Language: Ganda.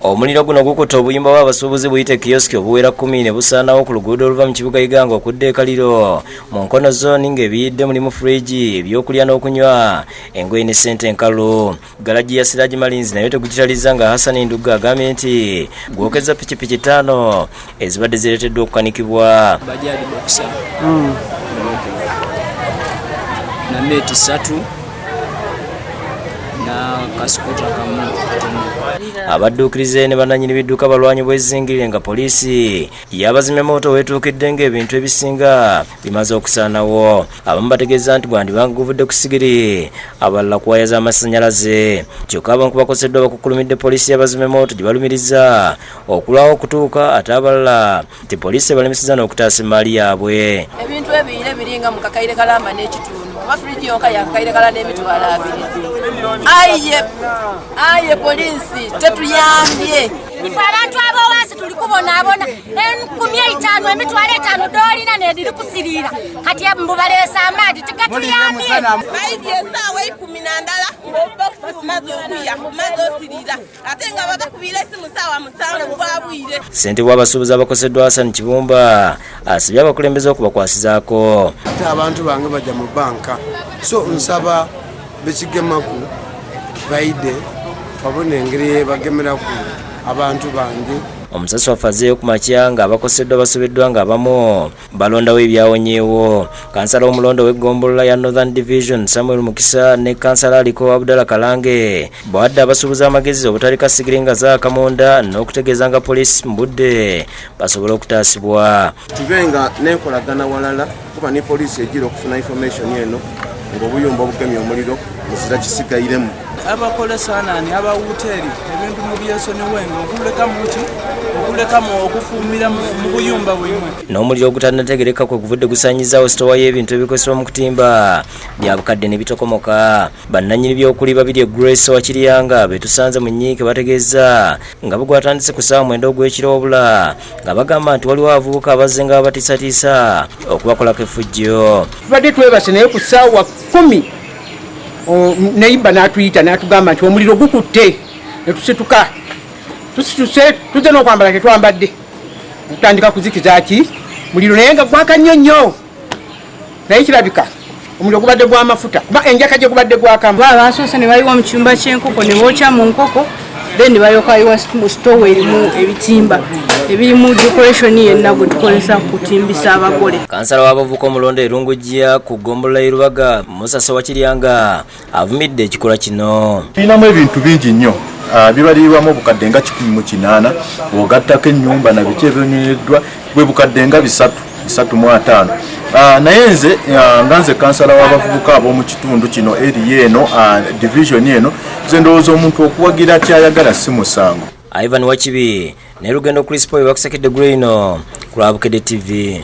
Omuliro guno gukutte obuyimba bw'abasuubuzi buyite kioski obuwera 10 ne busaanawo ku luguudo oluva mu kibuga Iganga okudda e Kaliro mu Nkono Zone ng'ebiyidde mulimu fridge ebyokulya n'okunywa engoye ne ssente enkalu. Galaji ya Siraji Malinzi nayo tegukitaliza nga Hassan Nduga agambye nti gwokeza pikipiki 5 ezibadde zireeteddwa okukanikibwa. Bajaji boxer na meti 3 na kasikuta kamu. Abadduukirize ne bannannyini bidduka balwanyi bw'ezingirire nga poliisi yabazimya moto weetuukidde ng'ebintu ebisinga bimaze okusaanawo. Abamu bategeeza nti gwandibanga guvudde ku sigiri, abalala ku waya z'amasannyalaze. Kyokka abamu ku bakoseddwa bakukulumidde poliisi yabazimya moto gye balumiriza okulwawo okutuuka ate abalala nti poliisi ebalemesezza n'okutaasa emmaali yaabwe. Ebintu ebiire biringa mu kakaire kalamba n'ekitundu oba firiji yokka yakakaire kala n'emitwalo 2. Aye poliisi tetuyambye. Abantu abawansi tuli kubonaabona 15,000 emitwalo 5 dolina nediri kusirira kati mbubaleesa amaadi tegatuyambye. Baidye essaawa 12 ng'obokisi kumaze okuya kumaze osirira ate nga babakubira essimu ssaawa 7 bwabwire. Ssente bw'abasuubuzi abakoseddwa Hassan Kibumba asibye abakulembeze okubakwasizaako. Abantu bange bajja mu banka so nsaba bekigemaku baide babone engeri bagemeraku abantu bange. Omusasi wafazeeyo ku makya nga abakoseddwa basobeddwa nga abamu balondawo ebyawonyeewo. Kansala omulondo w'eggombolola ya Northern Division Samuel Mukisa ne kansala aliko Abdallah Kalange bawadde abasuubuzi amagezi obutalika sigiri nga zaakamonda n'okutegeeza nga poliisi mu budde basobole okutaasibwa. Tubenga n'enkolagana walala kuba ne poliisi egira okufuna information eno ng'obuyumba obugemye omuliro muzira kisigayiremu. Abakola saanani abawuteeri ebintu mu byesoni wenga okuleka mu okufuumira mu buyumba bwimwe. N'omuliro ogutannategereka kwe guvudde gusaanyizzaawo sitowa y'ebintu ebikozesebwa mu kutimba bya bukadde ne bitokomoka. Bannannyini by'okuli babiri Grace wa Kiryanga betusanze mu nnyiike bategeeza nga bugwatandise ku ssaawa 9 ogw'ekiro wabula nga bagamba nti waliwo abavubuka abazze nga babatiisatiisa okubakolako effujjo. Tubadde twebase naye ku ssaawa 10 neiba n'atuyita n'atugamba nti omuliro gukutte netusituka tusituse tuzze n'okwambala tetwambadde okutandika kuzikiza ki muliro naye nga gwaka nnyo naye kirabika omuliro gubadde gw'amafuta kuba enjaka gye gubadde gwakamu. Basoose ne bayiwa mu kyumba ky'enkoko ne bookya mu nkoko then bayokayiwa mu sitowa erimu ebitimba ebirimu decoration yenna gwe tukozesa kutimbisa abagole. Kansala w'abavubuka omulondo erungujja ku ggombolola y'Erubaga Musasa wa Kiryanga avumidde ekikolwa kino. Tulinamu ebintu bingi nnyo bibalirwamu obukadde nga 18 bw'ogattako ennyumba na biki ebyonyereddwa bwe bukadde nga 305. Naye nze nga nze kansala w'abavubuka ab'omu kitundu kino eri eno division eno nze ndowooza omuntu okuwagira kyayagala si musango. Ivan Wachibi ne Lugendo Crispo bakusekedde Grino ku Bukedde TV.